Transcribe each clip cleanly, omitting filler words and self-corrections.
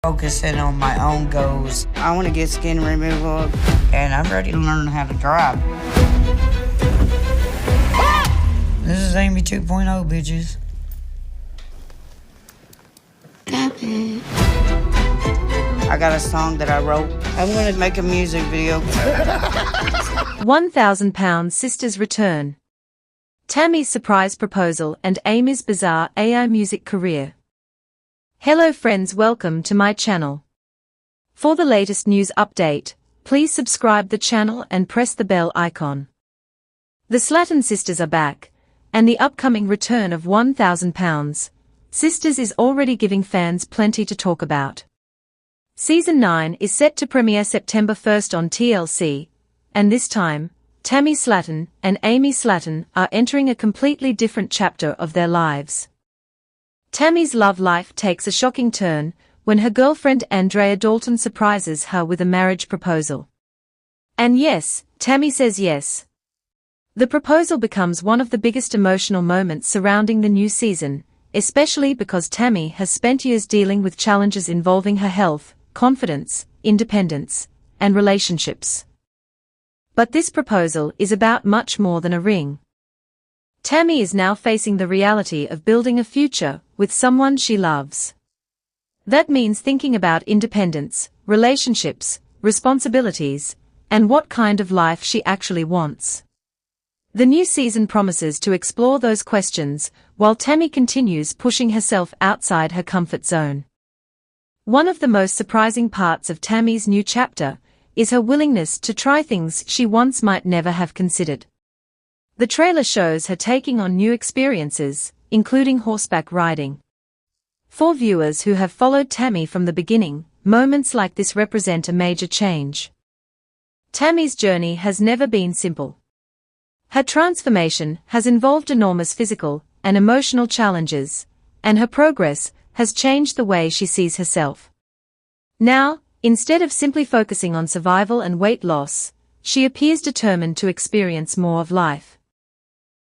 focusing on my own goals. I want to get skin removal, and I'm ready to learn how to drive. This is Amy 2.0, bitches. I got a song that I wrote. I'm going to make a music video. £1,000 Sisters Return. Tammy's surprise proposal and Amy's bizarre AI music career. Hello friends, welcome to my channel. For the latest news update, please subscribe the channel and press the bell icon. The Slatten sisters are back, and the upcoming return of £1,000 Sisters is already giving fans plenty to talk about. Season 9 is set to premiere September 1st on TLC, and this time, Tammy Slatten and Amy Slatten are entering a completely different chapter of their lives. Tammy's love life takes a shocking turn when her girlfriend Andrea Dalton surprises her with a marriage proposal. And yes, Tammy says yes. The proposal becomes one of the biggest emotional moments surrounding the new season, especially because Tammy has spent years dealing with challenges involving her health, confidence, independence, and relationships. But this proposal is about much more than a ring. Tammy is now facing the reality of building a future with someone she loves. That means thinking about independence, relationships, responsibilities, and what kind of life she actually wants. The new season promises to explore those questions, while Tammy continues pushing herself outside her comfort zone. One of the most surprising parts of Tammy's new chapter is her willingness to try things she once might never have considered. The trailer shows her taking on new experiences, including horseback riding. For viewers who have followed Tammy from the beginning, moments like this represent a major change. Tammy's journey has never been simple. Her transformation has involved enormous physical and emotional challenges, and her progress has changed the way she sees herself. Now, instead of simply focusing on survival and weight loss, she appears determined to experience more of life.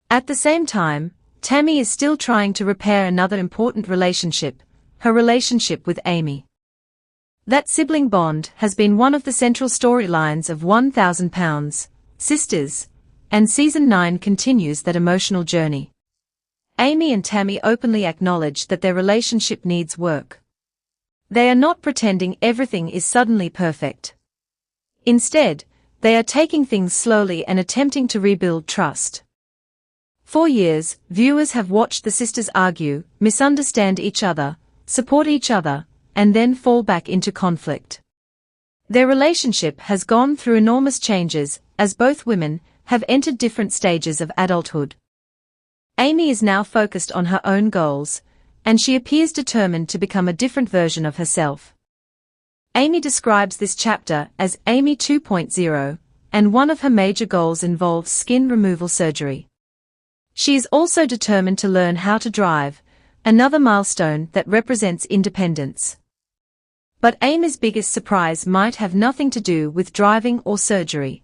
At the same time, Tammy is still trying to repair another important relationship, her relationship with Amy. That sibling bond has been one of the central storylines of £1,000 Sisters, and Season 9 continues that emotional journey. Amy and Tammy openly acknowledge that their relationship needs work. They are not pretending everything is suddenly perfect. Instead, they are taking things slowly and attempting to rebuild trust. For years, viewers have watched the sisters argue, misunderstand each other, support each other, and then fall back into conflict. Their relationship has gone through enormous changes, as both women have entered different stages of adulthood. Amy is now focused on her own goals, and she appears determined to become a different version of herself. Amy describes this chapter as Amy 2.0, and one of her major goals involves skin removal surgery. She is also determined to learn how to drive, another milestone that represents independence. But Amy's biggest surprise might have nothing to do with driving or surgery.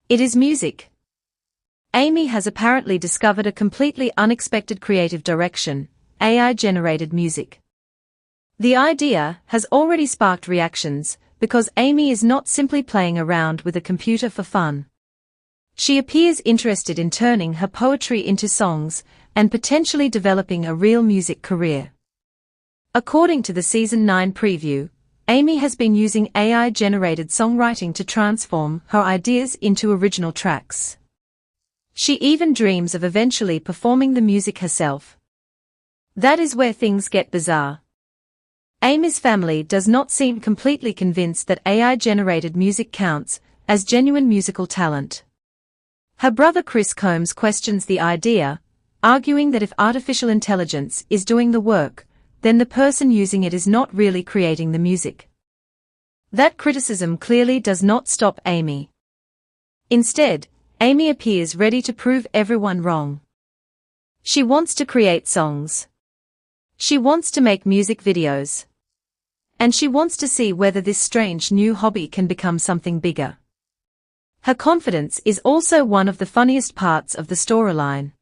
It is music. Amy has apparently discovered a completely unexpected creative direction, AI-generated music. The idea has already sparked reactions, because Amy is not simply playing around with a computer for fun. She appears interested in turning her poetry into songs, and potentially developing a real music career. According to the Season 9 preview, Amy has been using AI-generated songwriting to transform her ideas into original tracks. She even dreams of eventually performing the music herself. That is where things get bizarre. Amy's family does not seem completely convinced that AI-generated music counts as genuine musical talent. Her brother Chris Combs questions the idea, arguing that if artificial intelligence is doing the work, then the person using it is not really creating the music. That criticism clearly does not stop Amy. Instead, Amy appears ready to prove everyone wrong. She wants to create songs. She wants to make music videos. And she wants to see whether this strange new hobby can become something bigger. Her confidence is also one of the funniest parts of the storyline.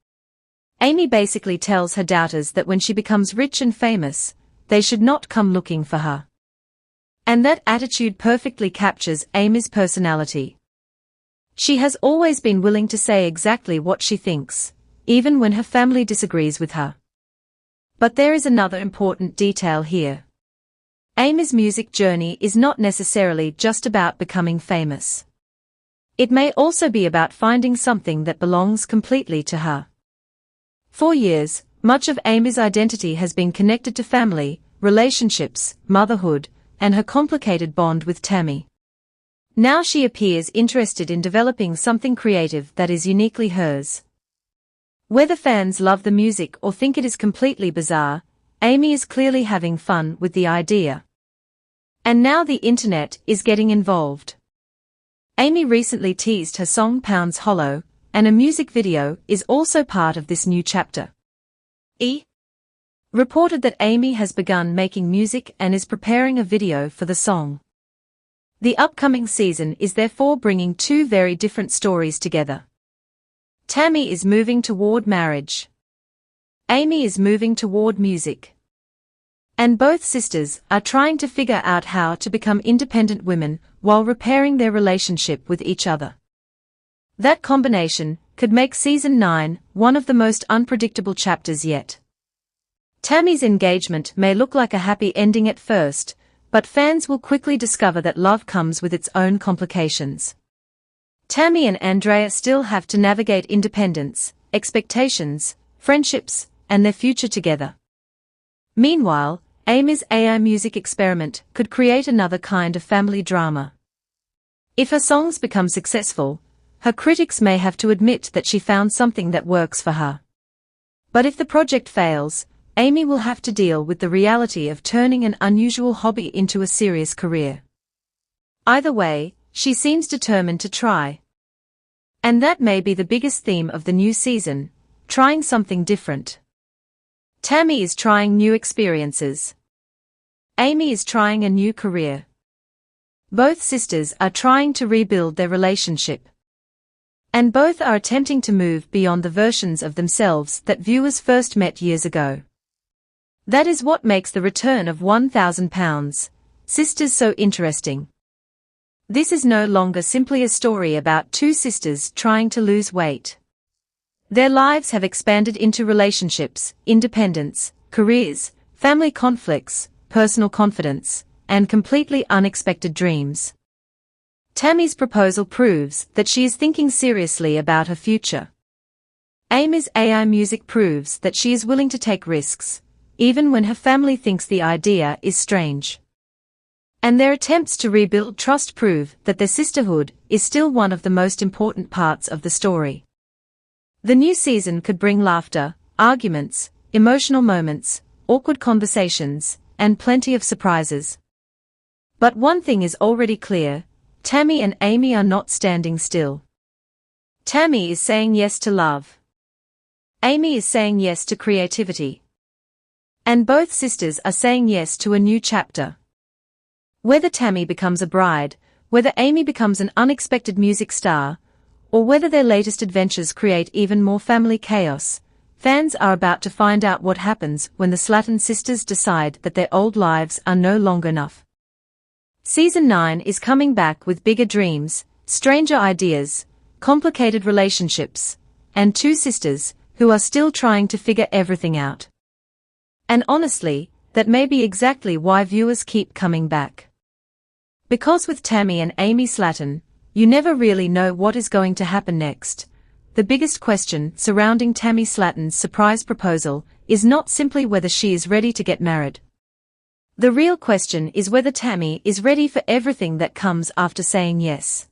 Amy basically tells her doubters that when she becomes rich and famous, they should not come looking for her. And that attitude perfectly captures Amy's personality. She has always been willing to say exactly what she thinks, even when her family disagrees with her. But there is another important detail here. Amy's music journey is not necessarily just about becoming famous. It may also be about finding something that belongs completely to her. For years, much of Amy's identity has been connected to family, relationships, motherhood, and her complicated bond with Tammy. Now she appears interested in developing something creative that is uniquely hers. Whether fans love the music or think it is completely bizarre, Amy is clearly having fun with the idea. And now the internet is getting involved. Amy recently teased her song Pounds Hollow, and a music video is also part of this new chapter. Reported that Amy has begun making music and is preparing a video for the song. The upcoming season is therefore bringing two very different stories together. Tammy is moving toward marriage. Amy is moving toward music. And both sisters are trying to figure out how to become independent women while repairing their relationship with each other. That combination could make season 9 one of the most unpredictable chapters yet. Tammy's engagement may look like a happy ending at first, but fans will quickly discover that love comes with its own complications. Tammy and Andrea still have to navigate independence, expectations, friendships, and their future together. Meanwhile, Amy's AI music experiment could create another kind of family drama. If her songs become successful, her critics may have to admit that she found something that works for her. But if the project fails, Amy will have to deal with the reality of turning an unusual hobby into a serious career. Either way, she seems determined to try. And that may be the biggest theme of the new season, trying something different. Tammy is trying new experiences. Amy is trying a new career. Both sisters are trying to rebuild their relationship. And both are attempting to move beyond the versions of themselves that viewers first met years ago. That is what makes the return of 1,000 Pounds Sisters so interesting. This is no longer simply a story about two sisters trying to lose weight. Their lives have expanded into relationships, independence, careers, family conflicts, personal confidence, and completely unexpected dreams. Tammy's proposal proves that she is thinking seriously about her future. Amy's AI music proves that she is willing to take risks, even when her family thinks the idea is strange. And their attempts to rebuild trust prove that their sisterhood is still one of the most important parts of the story. The new season could bring laughter, arguments, emotional moments, awkward conversations, and plenty of surprises. But one thing is already clear: Tammy and Amy are not standing still. Tammy is saying yes to love. Amy is saying yes to creativity. And both sisters are saying yes to a new chapter. Whether Tammy becomes a bride, whether Amy becomes an unexpected music star, or whether their latest adventures create even more family chaos, fans are about to find out what happens when the Slatton sisters decide that their old lives are no longer enough. Season 9 is coming back with bigger dreams, stranger ideas, complicated relationships, and two sisters who are still trying to figure everything out. And honestly, that may be exactly why viewers keep coming back. Because with Tammy and Amy Slatton, you never really know what is going to happen next. The biggest question surrounding Tammy Slatton's surprise proposal is not simply whether she is ready to get married. The real question is whether Tammy is ready for everything that comes after saying yes.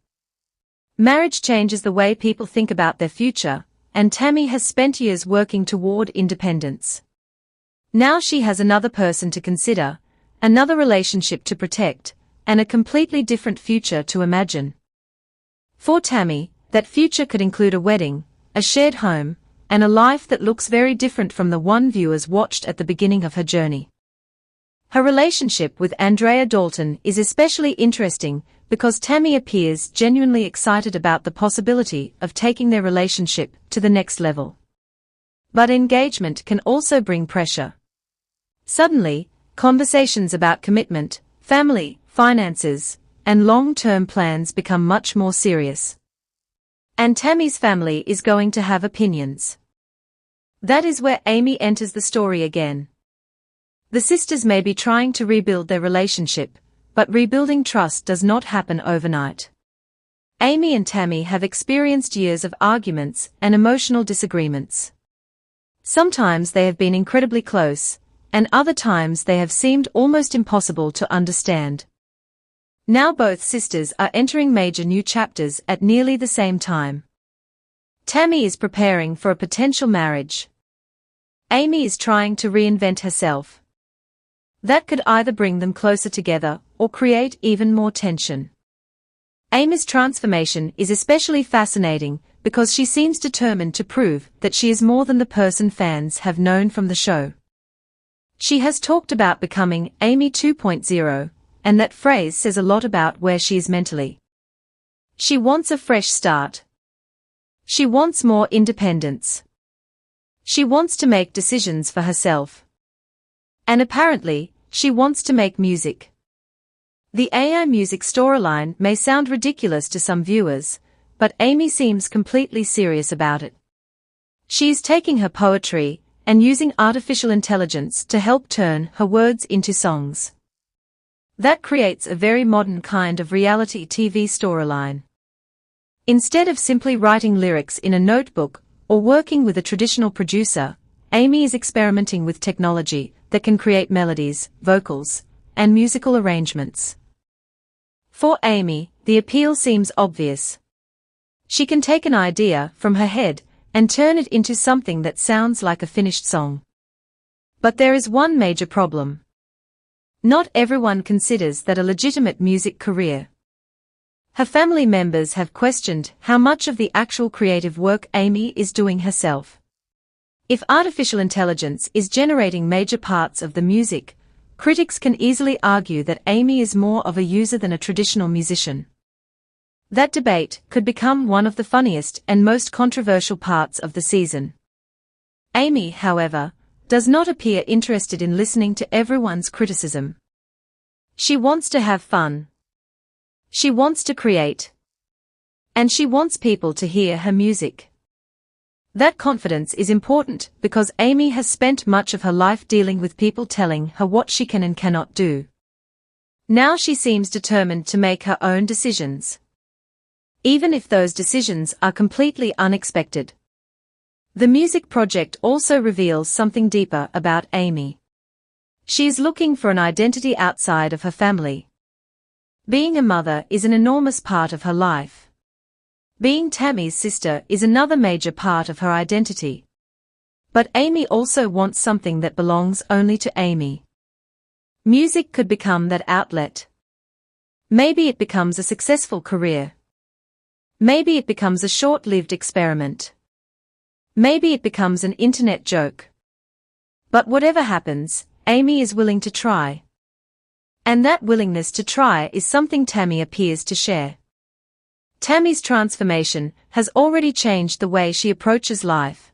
Marriage changes the way people think about their future, and Tammy has spent years working toward independence. Now she has another person to consider, another relationship to protect, and a completely different future to imagine. For Tammy, that future could include a wedding, a shared home, and a life that looks very different from the one viewers watched at the beginning of her journey. Her relationship with Andrea Dalton is especially interesting because Tammy appears genuinely excited about the possibility of taking their relationship to the next level. But engagement can also bring pressure. Suddenly, conversations about commitment, family, finances, and long-term plans become much more serious. And Tammy's family is going to have opinions. That is where Amy enters the story again. The sisters may be trying to rebuild their relationship, but rebuilding trust does not happen overnight. Amy and Tammy have experienced years of arguments and emotional disagreements. Sometimes they have been incredibly close, and other times they have seemed almost impossible to understand. Now both sisters are entering major new chapters at nearly the same time. Tammy is preparing for a potential marriage. Amy is trying to reinvent herself. That could either bring them closer together or create even more tension. Amy's transformation is especially fascinating because she seems determined to prove that she is more than the person fans have known from the show. She has talked about becoming Amy 2.0, and that phrase says a lot about where she is mentally. She wants a fresh start. She wants more independence. She wants to make decisions for herself. And apparently, she wants to make music. The AI music storyline may sound ridiculous to some viewers, but Amy seems completely serious about it. She is taking her poetry and using artificial intelligence to help turn her words into songs. That creates a very modern kind of reality TV storyline. Instead of simply writing lyrics in a notebook or working with a traditional producer, Amy is experimenting with technology that can create melodies, vocals, and musical arrangements. For Amy, the appeal seems obvious. She can take an idea from her head and turn it into something that sounds like a finished song. But there is one major problem. Not everyone considers that a legitimate music career. Her family members have questioned how much of the actual creative work Amy is doing herself. If artificial intelligence is generating major parts of the music, critics can easily argue that Amy is more of a user than a traditional musician. That debate could become one of the funniest and most controversial parts of the season. Amy, however, does not appear interested in listening to everyone's criticism. She wants to have fun. She wants to create. And she wants people to hear her music. That confidence is important because Amy has spent much of her life dealing with people telling her what she can and cannot do. Now she seems determined to make her own decisions. Even if those decisions are completely unexpected. The music project also reveals something deeper about Amy. She is looking for an identity outside of her family. Being a mother is an enormous part of her life. Being Tammy's sister is another major part of her identity. But Amy also wants something that belongs only to Amy. Music could become that outlet. Maybe it becomes a successful career. Maybe it becomes a short-lived experiment. Maybe it becomes an internet joke. But whatever happens, Amy is willing to try. And that willingness to try is something Tammy appears to share. Tammy's transformation has already changed the way she approaches life.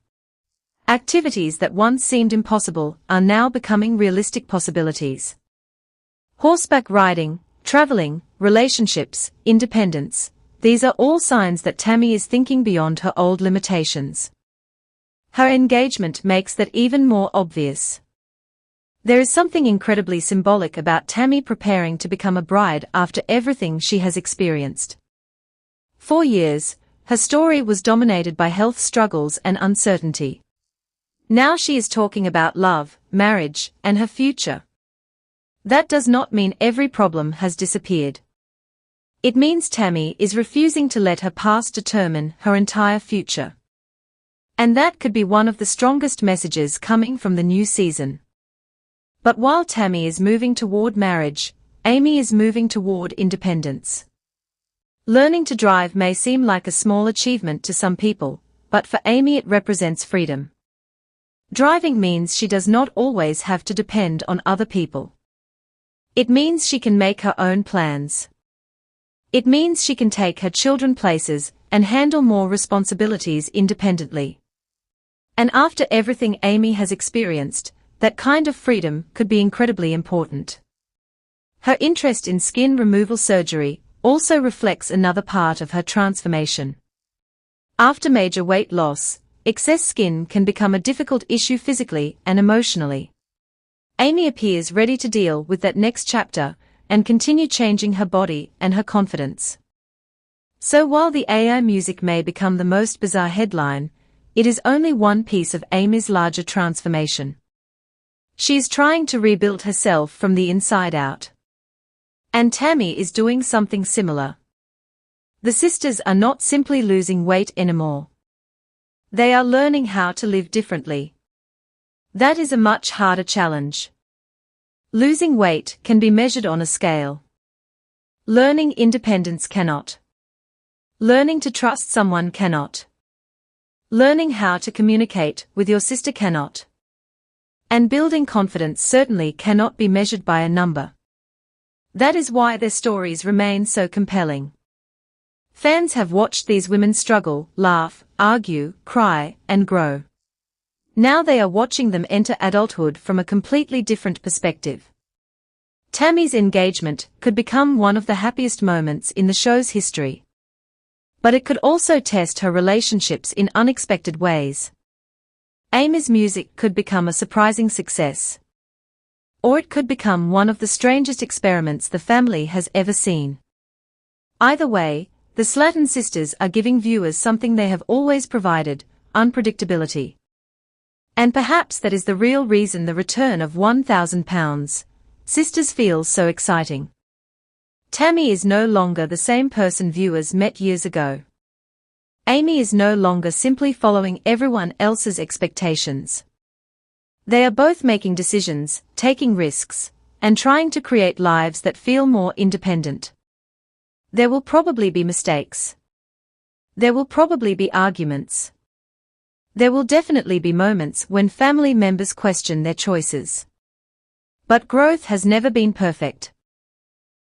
Activities that once seemed impossible are now becoming realistic possibilities. Horseback riding, traveling, relationships, independence, these are all signs that Tammy is thinking beyond her old limitations. Her engagement makes that even more obvious. There is something incredibly symbolic about Tammy preparing to become a bride after everything she has experienced. For years, her story was dominated by health struggles and uncertainty. Now she is talking about love, marriage, and her future. That does not mean every problem has disappeared. It means Tammy is refusing to let her past determine her entire future. And that could be one of the strongest messages coming from the new season. But while Tammy is moving toward marriage, Amy is moving toward independence. Learning to drive may seem like a small achievement to some people, but for Amy it represents freedom. Driving means she does not always have to depend on other people. It means she can make her own plans. It means she can take her children places and handle more responsibilities independently. And after everything Amy has experienced, that kind of freedom could be incredibly important. Her interest in skin removal surgery also reflects another part of her transformation. After major weight loss, excess skin can become a difficult issue physically and emotionally. Amy appears ready to deal with that next chapter and continue changing her body and her confidence. So while the AI music may become the most bizarre headline, it is only one piece of Amy's larger transformation. She is trying to rebuild herself from the inside out. And Tammy is doing something similar. The sisters are not simply losing weight anymore. They are learning how to live differently. That is a much harder challenge. Losing weight can be measured on a scale. Learning independence cannot. Learning to trust someone cannot. Learning how to communicate with your sister cannot. And building confidence certainly cannot be measured by a number. That is why their stories remain so compelling. Fans have watched these women struggle, laugh, argue, cry, and grow. Now they are watching them enter adulthood from a completely different perspective. Tammy's engagement could become one of the happiest moments in the show's history. But it could also test her relationships in unexpected ways. Amy's music could become a surprising success. Or it could become one of the strangest experiments the family has ever seen. Either way, the Slatton sisters are giving viewers something they have always provided: unpredictability. And perhaps that is the real reason the return of £1,000 Sisters feels so exciting. Tammy is no longer the same person viewers met years ago. Amy is no longer simply following everyone else's expectations. They are both making decisions, taking risks, and trying to create lives that feel more independent. There will probably be mistakes. There will probably be arguments. There will definitely be moments when family members question their choices. But growth has never been perfect.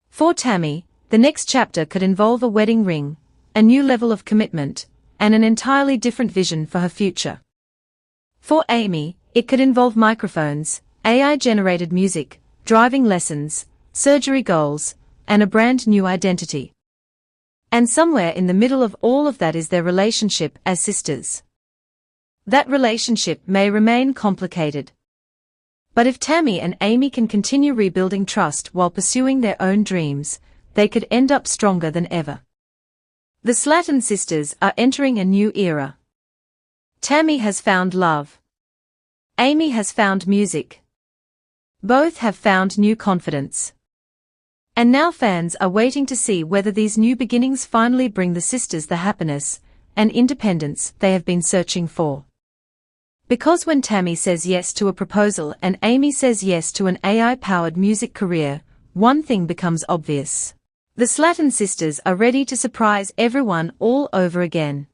For Tammy, the next chapter could involve a wedding ring, a new level of commitment, and an entirely different vision for her future. For Amy, it could involve microphones, AI-generated music, driving lessons, surgery goals, and a brand new identity. And somewhere in the middle of all of that is their relationship as sisters. That relationship may remain complicated. But if Tammy and Amy can continue rebuilding trust while pursuing their own dreams, they could end up stronger than ever. The Slatton sisters are entering a new era. Tammy has found love. Amy has found music. Both have found new confidence. And now fans are waiting to see whether these new beginnings finally bring the sisters the happiness and independence they have been searching for. Because when Tammy says yes to a proposal and Amy says yes to an AI-powered music career, one thing becomes obvious. The Slatton sisters are ready to surprise everyone all over again.